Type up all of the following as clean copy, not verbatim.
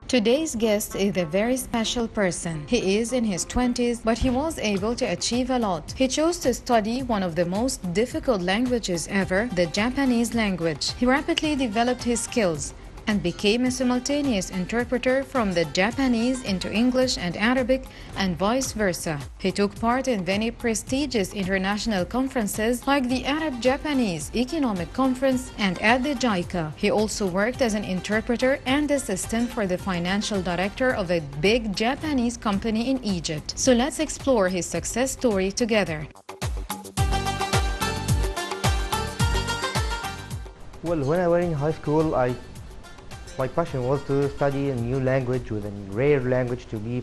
Today's guest is a very special person. He is in his 20s, but he was able to achieve a lot. He chose to study one of the most difficult languages ever, the Japanese language. He rapidly developed his skills and became a simultaneous interpreter from the Japanese into English and Arabic and vice versa. He took part in many prestigious international conferences like the Arab-Japanese Economic Conference and at the JICA. He also worked as an interpreter and assistant for the financial director of a big Japanese company in Egypt. So let's explore his success story together. Well, when I was in high school, my passion was to study a new language, with a rare language to be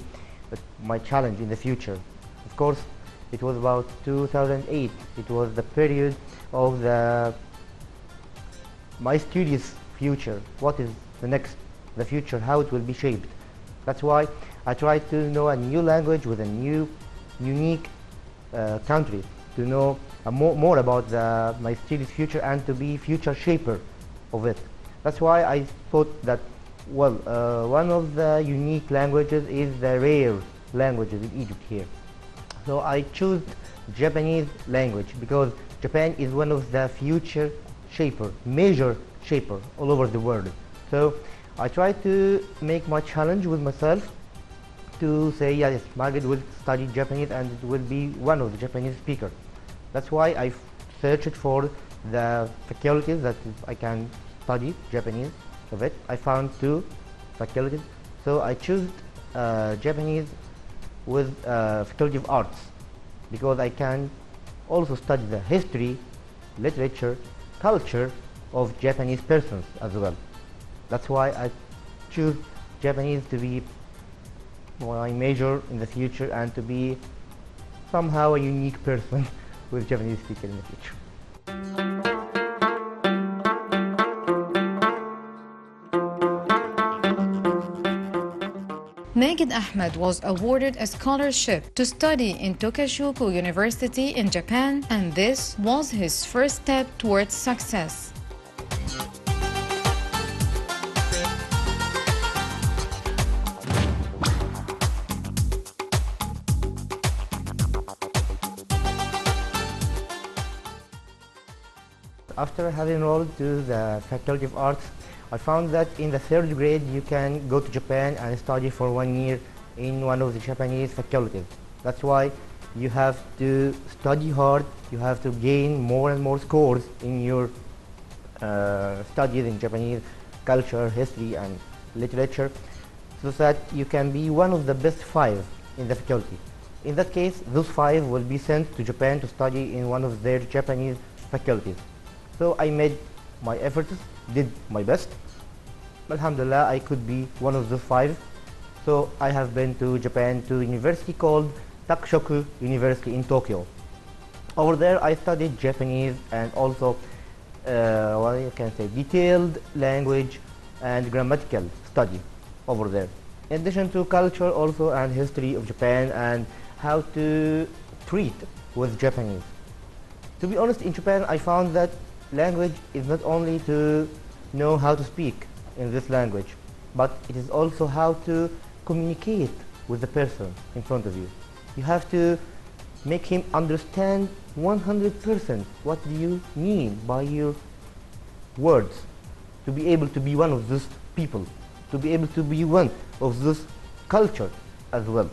my challenge in the future. Of course, it was about 2008. It was the period of my studious future. What is the future, how it will be shaped. That's why I tried to know a new language with a new, unique country, to know more about my studious future and to be future shaper of it. That's why I thought that, well, one of the unique languages is the rare languages in Egypt here. So I chose Japanese language because Japan is one of the future major shaper all over the world. So I tried to make my challenge with myself to say, yes, Margaret will study Japanese and it will be one of the Japanese speakers. That's why I searched for the faculties that I can study Japanese of it. I found 2 faculties, so I chose Japanese with Faculty of Arts because I can also study the history, literature, culture of Japanese persons as well. That's why I choose Japanese to be my major in the future and to be somehow a unique person with Japanese speaker in the future. Maged Ahmed was awarded a scholarship to study in Tokashuku University in Japan, and this was his first step towards success. After having enrolled to the Faculty of Arts, I found that in the 3rd grade you can go to Japan and study for 1 year in one of the Japanese faculties. That's why you have to study hard, you have to gain more and more scores in your studies in Japanese culture, history and literature, so that you can be one of the best 5 in the faculty. In that case, those 5 will be sent to Japan to study in one of their Japanese faculties. So I made my efforts, did my best. Alhamdulillah, I could be one of the 5. So I have been to Japan to a university called Takushoku University in Tokyo. Over there I studied Japanese and also what you can say, detailed language and grammatical study over there. In addition to culture also and history of Japan and how to treat with Japanese. To be honest, in Japan I found that language is not only to know how to speak in this language, but it is also how to communicate with the person in front of you. You have to make him understand 100% what do you mean by your words, to be able to be one of those people, to be able to be one of this culture as well.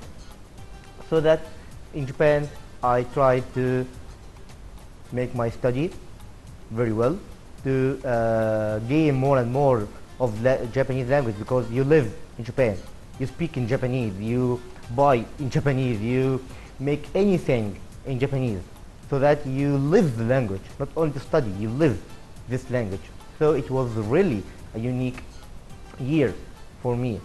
So that in Japan I tried to make my study very well, to gain more and more of Japanese language, because you live in Japan, you speak in Japanese, you buy in Japanese, you make anything in Japanese, so that you live the language, not only to study, you live this language. So it was really a unique year for me.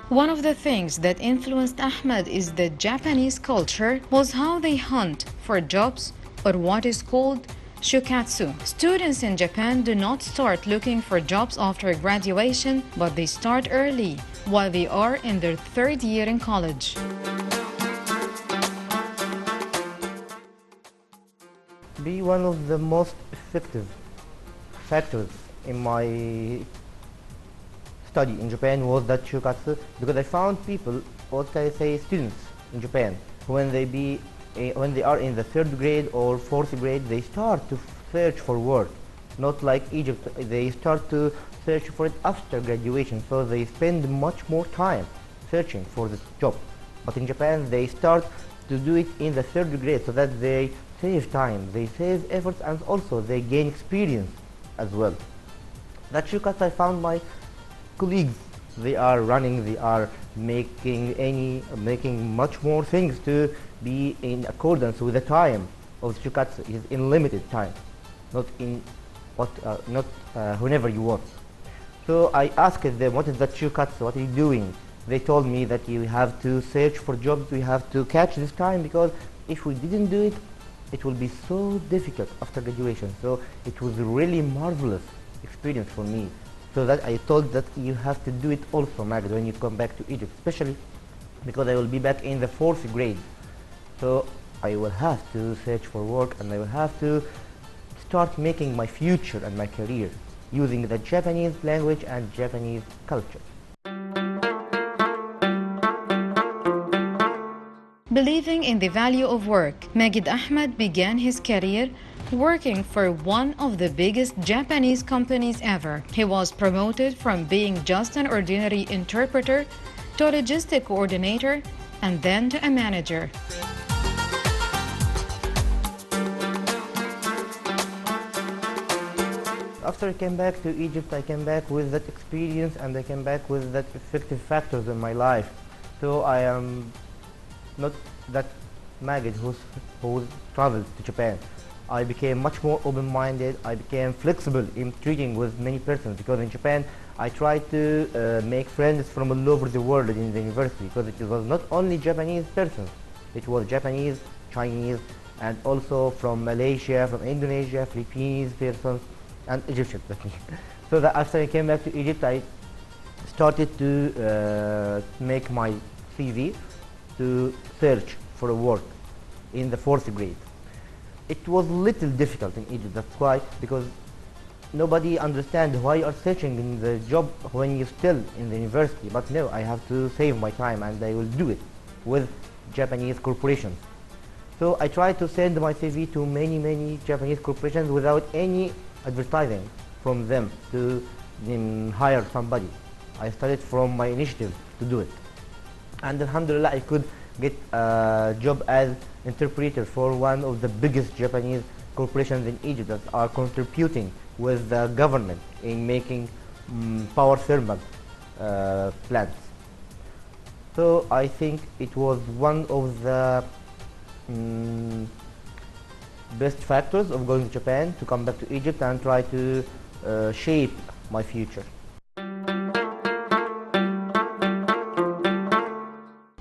One of the things that influenced Ahmed is the Japanese culture was how they hunt for jobs, or what is called shukatsu. Students in Japan do not start looking for jobs after graduation, but they start early, while they are in their 3rd year in college. Be one of the most effective factors in my study in Japan was that shukatsu, because I found people, what I say, students in Japan, when when they are in the 3rd grade or 4th grade, they start to search for work. Not like Egypt, they start to search for it after graduation, so they spend much more time searching for the job. But in Japan, they start to do it in the 3rd grade, so that they save time, they save efforts, and also they gain experience as well. That shukatsu, I found my colleagues, they are running, they are making much more things to be in accordance with the time of the shukatsu. It is in limited time, not in whenever you want. So I asked them, what is that shukatsu, what are you doing? They told me that you have to search for jobs, we have to catch this time, because if we didn't do it, it will be so difficult after graduation. So it was a really marvelous experience for me. So that I thought that you have to do it also, Magd, when you come back to Egypt, especially because I will be back in the 4th grade. So I will have to search for work, and I will have to start making my future and my career using the Japanese language and Japanese culture. Believing in the value of work, Magid Ahmed began his career working for one of the biggest Japanese companies ever. He was promoted from being just an ordinary interpreter to a logistic coordinator and then to a manager. After I came back to Egypt, I came back with that experience, and I came back with that effective factors in my life. So I am not that Magid who traveled to Japan. I became much more open-minded. I became flexible in treating with many persons, because in Japan I tried to make friends from all over the world in the university, because it was not only Japanese persons, it was Japanese, Chinese, and also from Malaysia, from Indonesia, Philippines persons, and Egyptian. So that after I came back to Egypt, I started to make my CV to search for a work in the 4th grade. It was a little difficult in Egypt, that's why, because nobody understands why you are searching in the job when you're still in the university. But no, I have to save my time, and I will do it with Japanese corporations. So I tried to send my CV to many Japanese corporations without any advertising from them to hire somebody. I started from my initiative to do it. And Alhamdulillah, I could get a job as interpreter for one of the biggest Japanese corporations in Egypt that are contributing with the government in making power thermal plants. So I think it was one of the best factors of going to Japan, to come back to Egypt and try to shape my future.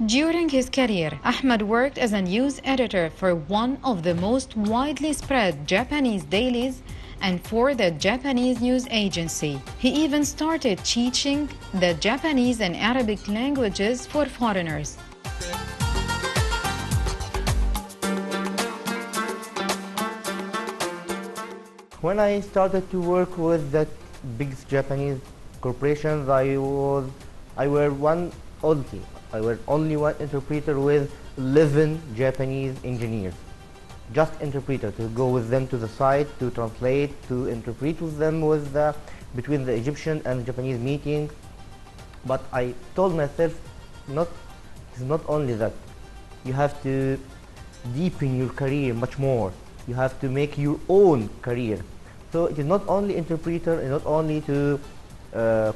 During his career, Ahmed worked as a news editor for one of the most widely spread Japanese dailies and for the Japanese news agency. He even started teaching the Japanese and Arabic languages for foreigners. When I started to work with that biggest Japanese corporations, I were only one interpreter with 11 Japanese engineers. Just interpreter to go with them to the site, to translate, to interpret with them between the Egyptian and Japanese meeting. But I told myself, it's not only that. You have to deepen your career much more. You have to make your own career. So it is not only interpreter, and not only to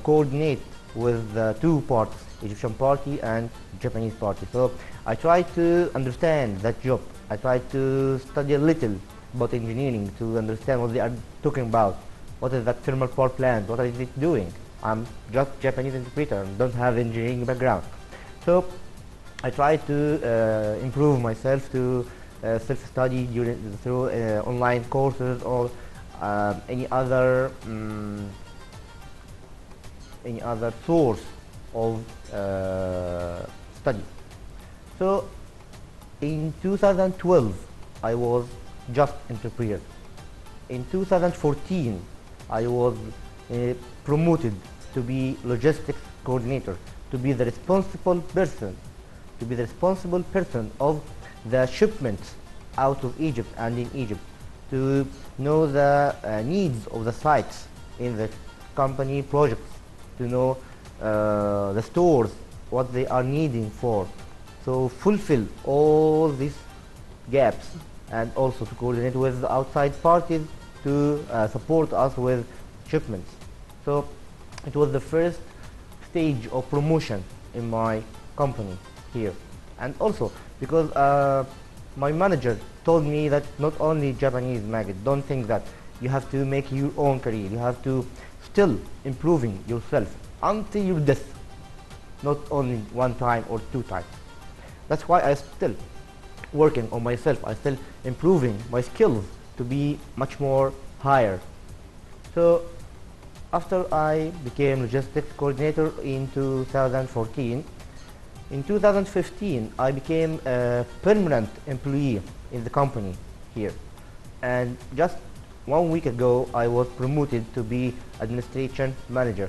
coordinate with the two parts, Egyptian party and Japanese party. So I tried to understand that job. I tried to study a little about engineering to understand what they are talking about. What is that thermal power plant? What is it doing? I'm just Japanese interpreter and don't have engineering background. So I tried to improve myself, to self-study through online courses or any other source of study. So in 2012 I was just interpreter. In 2014 I was promoted to be logistics coordinator, to be the responsible person, of the shipments out of Egypt and in Egypt, to know the needs of the sites in the company projects, to know the stores, what they are needing for. So fulfill all these gaps, and also to coordinate with the outside parties to support us with shipments. So it was the first stage of promotion in my company here. And also because my manager told me that not only Japanese, Magid, don't think that you have to make your own career, you have to still improving yourself until your death, not only one time or two times. That's why I still working on myself, I still improving my skills to be much more higher. So after I became logistics coordinator in 2014, in 2015 I became a permanent employee in the company here, and just 1 week ago I was promoted to be administration manager.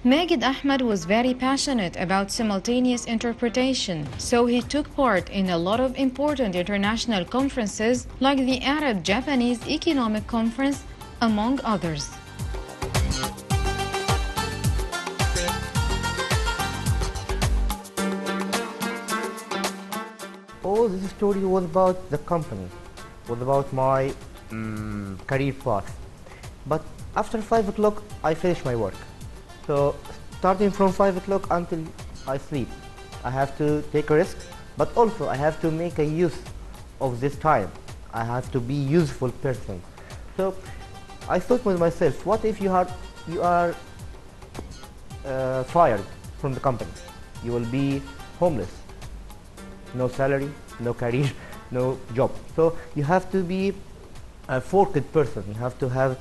Magid Ahmed was very passionate about simultaneous interpretation, so he took part in a lot of important international conferences like the Arab-Japanese Economic Conference, among others. All this story was about the company, was about my career path. But after 5 o'clock I finished my work. So starting from 5 o'clock until I sleep, I have to take a risk, but also I have to make a use of this time. I have to be useful person. So I thought with myself, what if you are fired from the company? You will be homeless, no salary, no career, no job. So you have to be a forked person. You have to have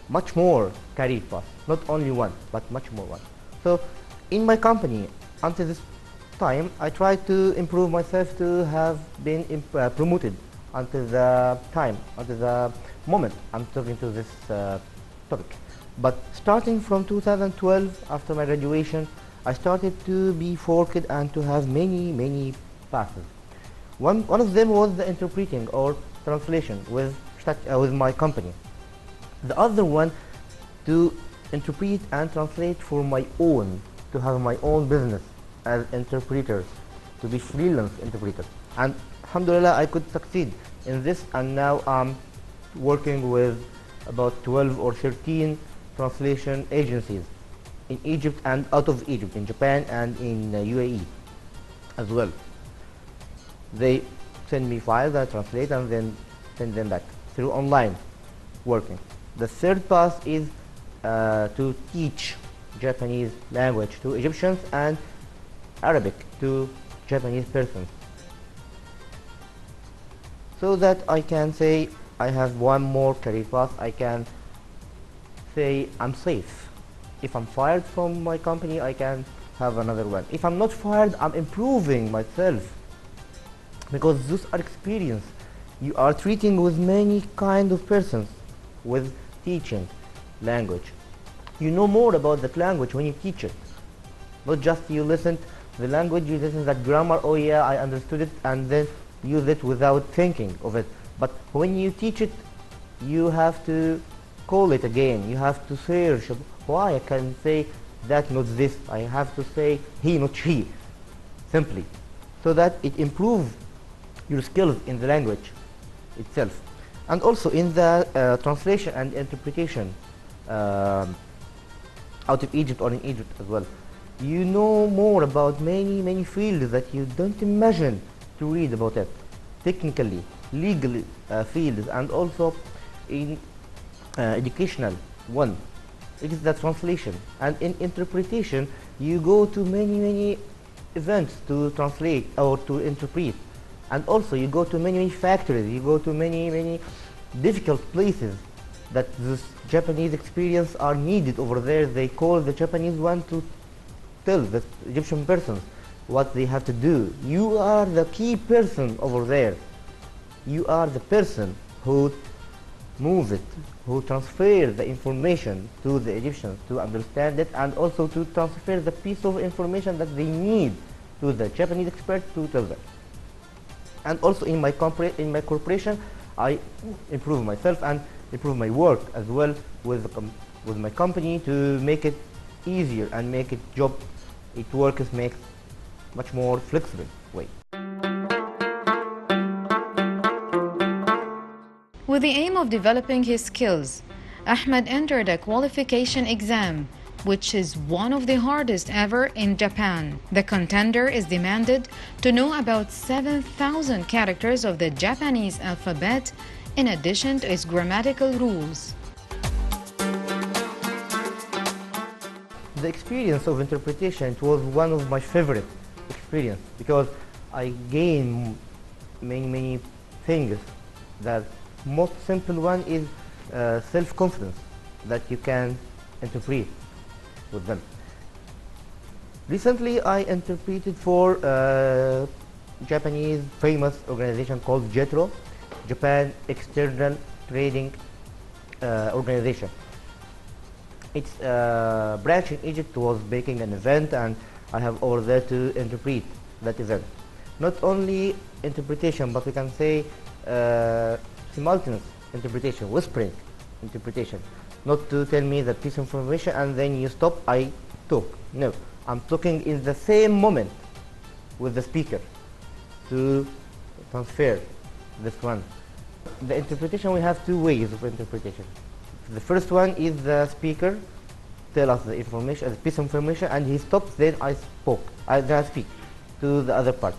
much more career path, not only one, but much more one. So in my company, until this time, I tried to improve myself to have been promoted until the moment I'm talking to this topic. But starting from 2012, after my graduation, I started to be forked and to have many paths. One of them was the interpreting or translation with my company. The other one, to interpret and translate for my own, to have my own business as interpreter, to be freelance interpreter. And alhamdulillah, I could succeed in this, and now I'm working with about 12 or 13 translation agencies in Egypt and out of Egypt, in Japan and in UAE as well. They send me files, I translate and then send them back through online working. The third path is to teach Japanese language to Egyptians and Arabic to Japanese persons, so that I can say I have one more career path. I can say I'm safe. If I'm fired from my company, I can have another one. If I'm not fired, I'm improving myself, because those are experience. You are treating with many kind of persons with teaching language. You know more about that language when you teach it. Not just you listen to the language, you listen to that grammar, oh yeah, I understood it, and then use it without thinking of it. But when you teach it, you have to call it again. You have to search why I can say that, not this. I have to say he, not she, simply, so that it improves your skills in the language itself. And also in the translation and interpretation out of Egypt or in Egypt as well, you know more about many fields that you don't imagine to read about it, technically, legally fields, and also in educational one. It is the translation. And in interpretation, you go to many events to translate or to interpret. And also you go to many factories, you go to many difficult places that this Japanese experience are needed over there. They call the Japanese one to tell the Egyptian persons what they have to do. You are the key person over there. You are the person who move it, who transfer the information to the Egyptians to understand it, and also to transfer the piece of information that they need to the Japanese expert to tell them. And also in my corporation, I improve myself and improve my work as well with my company to make it easier and make it works make much more flexible way. With the aim of developing his skills, Ahmed entered a qualification exam, which is one of the hardest ever in Japan. The contender is demanded to know about 7,000 characters of the Japanese alphabet, in addition to its grammatical rules. The experience of interpretation, it was one of my favorite experience because I gained many things. The most simple one is self-confidence that you can interpret with them. Recently I interpreted for Japanese famous organization called JETRO, Japan External Trading Organization. Its branch in Egypt was making an event, and I have over there to interpret that event. Not only interpretation, but we can say simultaneous interpretation, whispering interpretation. Not to tell me that piece of information and then you stop, I talk. No, I'm talking in the same moment with the speaker to transfer this one. The interpretation, we have two ways of interpretation. The first one is the speaker tell us the information, the piece of information, and he stops, then I speak to the other party.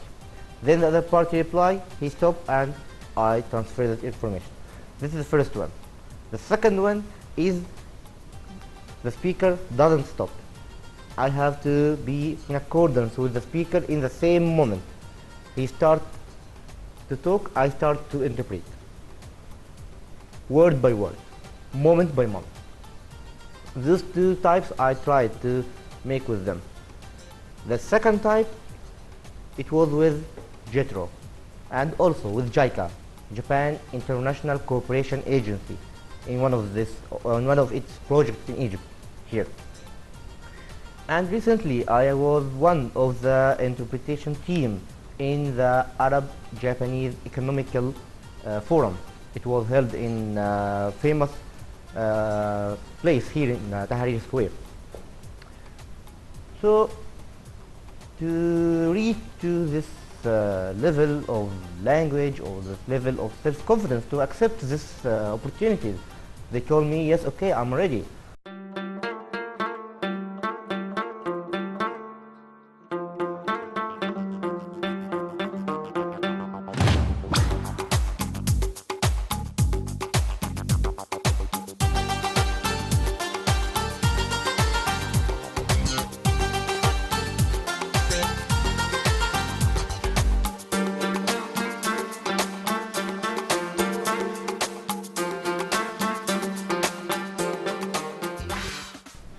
Then the other party reply, he stops, and I transfer that information. This is the first one. The second one is the speaker doesn't stop. I have to be in accordance with the speaker in the same moment. He starts to talk, I start to interpret. Word by word, moment by moment. These two types I tried to make with them. The second type, it was with JETRO and also with JICA, Japan International Cooperation Agency, in one of its projects in Egypt here. And recently I was one of the interpretation team in the Arab-Japanese Economical Forum. It was held in famous place here in Tahrir Square. So to reach to this level of language or this level of self-confidence to accept this opportunities, they told me, yes, okay, I'm ready.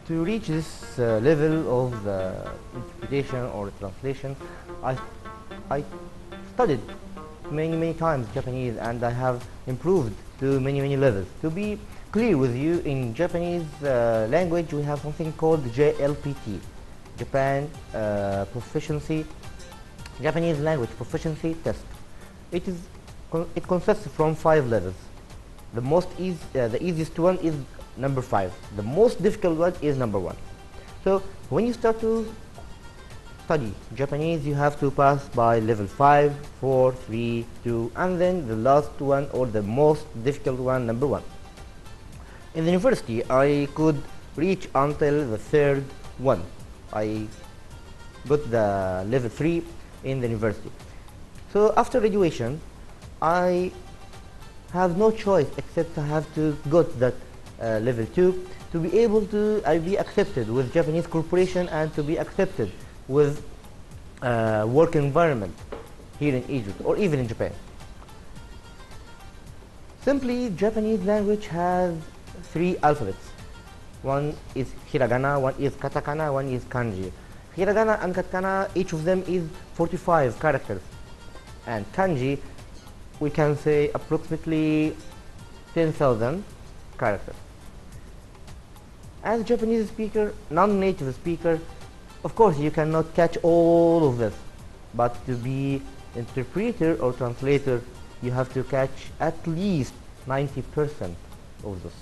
To reach this level of interpretation or translation, I studied many times Japanese, and I have improved to many levels. To be clear with you, in Japanese language we have something called JLPT, Japanese Language Proficiency Test. It consists from 5 levels. The easiest one is number 5. The most difficult one is number 1. So when you start to study Japanese, you have to pass by level 5, 4, 3, 2, and then the last one or the most difficult one, number 1. In the university, I could reach until the 3rd one. I got the level 3 in the university. So after graduation, I have no choice except I have to go to that level 2 to be able to be accepted with Japanese corporation and to be accepted with work environment here in Egypt or even in Japan. Simply, Japanese language has 3 alphabets. One is hiragana, one is katakana, one is kanji. Hiragana and katakana, each of them is 45 characters, and kanji we can say approximately 10,000 characters. As a Japanese speaker, non-native speaker, of course you cannot catch all of this, but to be interpreter or translator, you have to catch at least 90% of this.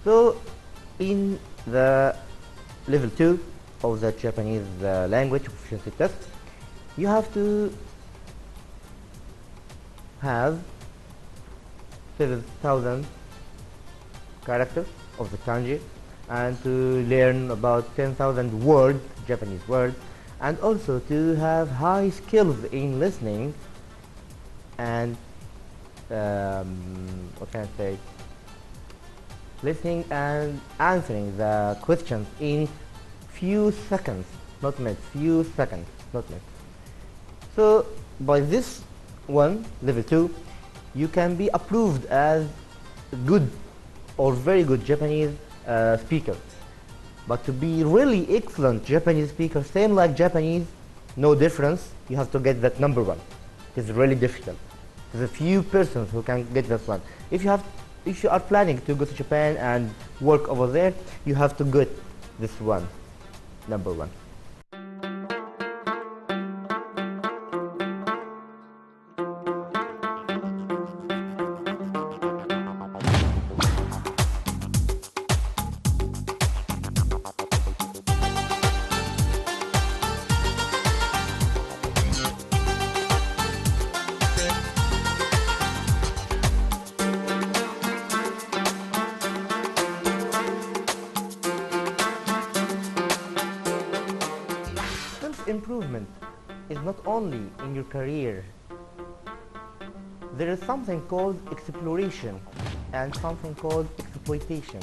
So in the level 2 of the Japanese language proficiency test, you have to have 7,000 characters of the kanji and to learn about 10,000 words, Japanese words, and also to have high skills in listening and what can I say? Listening and answering the questions in few seconds, not minutes, few seconds, not minutes. So by this one, level 2, you can be approved as good or very good Japanese speaker. But to be really excellent Japanese speaker, same like Japanese, no difference, you have to get that number 1. It's really difficult. There's a few persons who can get this one. If you are planning to go to Japan and work over there, you have to get this one, number 1. Improvement is not only in your career. There is something called exploration and something called exploitation.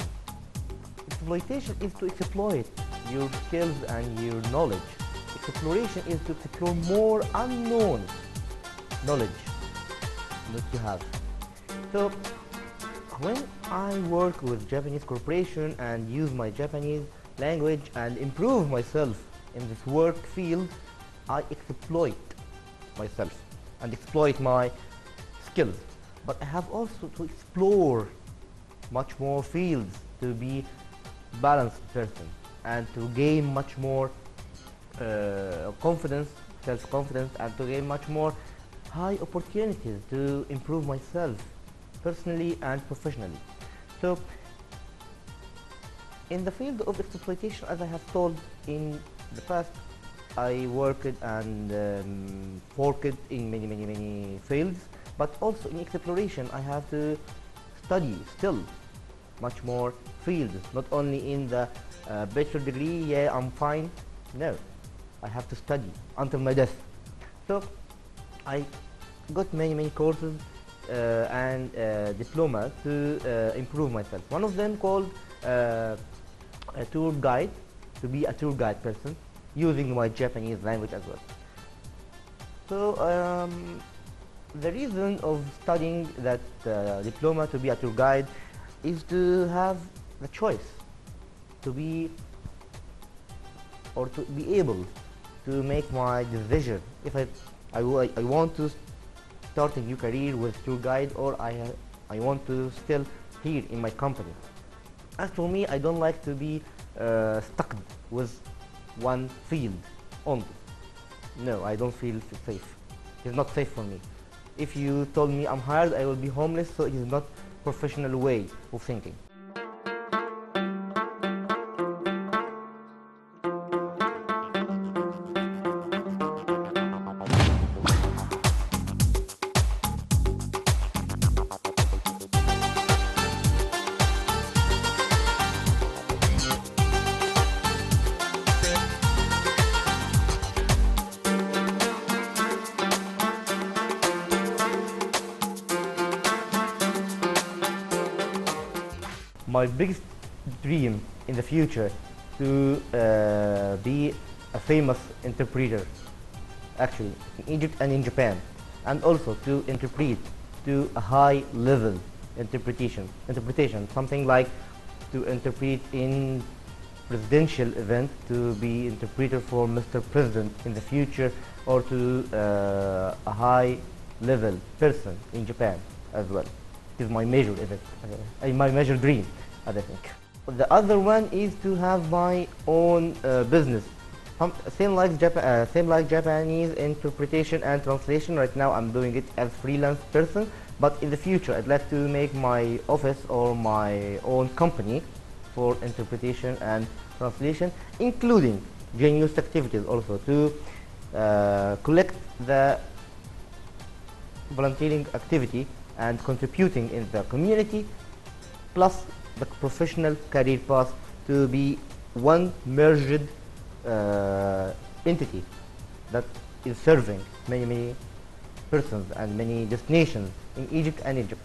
Exploitation is to exploit your skills and your knowledge. Exploration is to explore more unknown knowledge that you have. So when I work with Japanese corporation and use my Japanese language and improve myself in this work field, I exploit myself and exploit my skills. But I have also to explore much more fields to be balanced person and to gain much more confidence, self-confidence, and to gain much more high opportunities to improve myself personally and professionally. So in the field of exploitation, as I have told in the past, I worked and worked in many fields, but also in exploration I have to study still much more fields, not only in the bachelor degree, yeah, I'm fine, no, I have to study until my death. So I got many courses and diploma to improve myself. One of them called a tour guide, to be a tour guide person, using my Japanese language as well. So the reason of studying that diploma to be a tour guide is to have the choice to be or to be able to make my decision if I want to start a new career with tour guide, or I want to still here in my company. As for me, I don't like to be stuck with one field only. No, I don't feel safe. It's not safe for me. If you told me I'm hired, I will be homeless, so it is not professional way of thinking. My biggest dream in the future to be a famous interpreter, actually in Egypt and in Japan, and also to interpret to a high level interpretation, something like to interpret in presidential event, to be interpreter for Mr. President in the future, or to a high level person in Japan as well. is my major event, my major dream, I think. The other one is to have my own business. Same like Japanese interpretation and translation. Right now I'm doing it as freelance person, but in the future I'd like to make my office or my own company for interpretation and translation, including Genius activities also, to collect the volunteering activity and contributing in the community, plus the professional career path, to be one merged entity that is serving many persons and many destinations in Egypt and Egypt.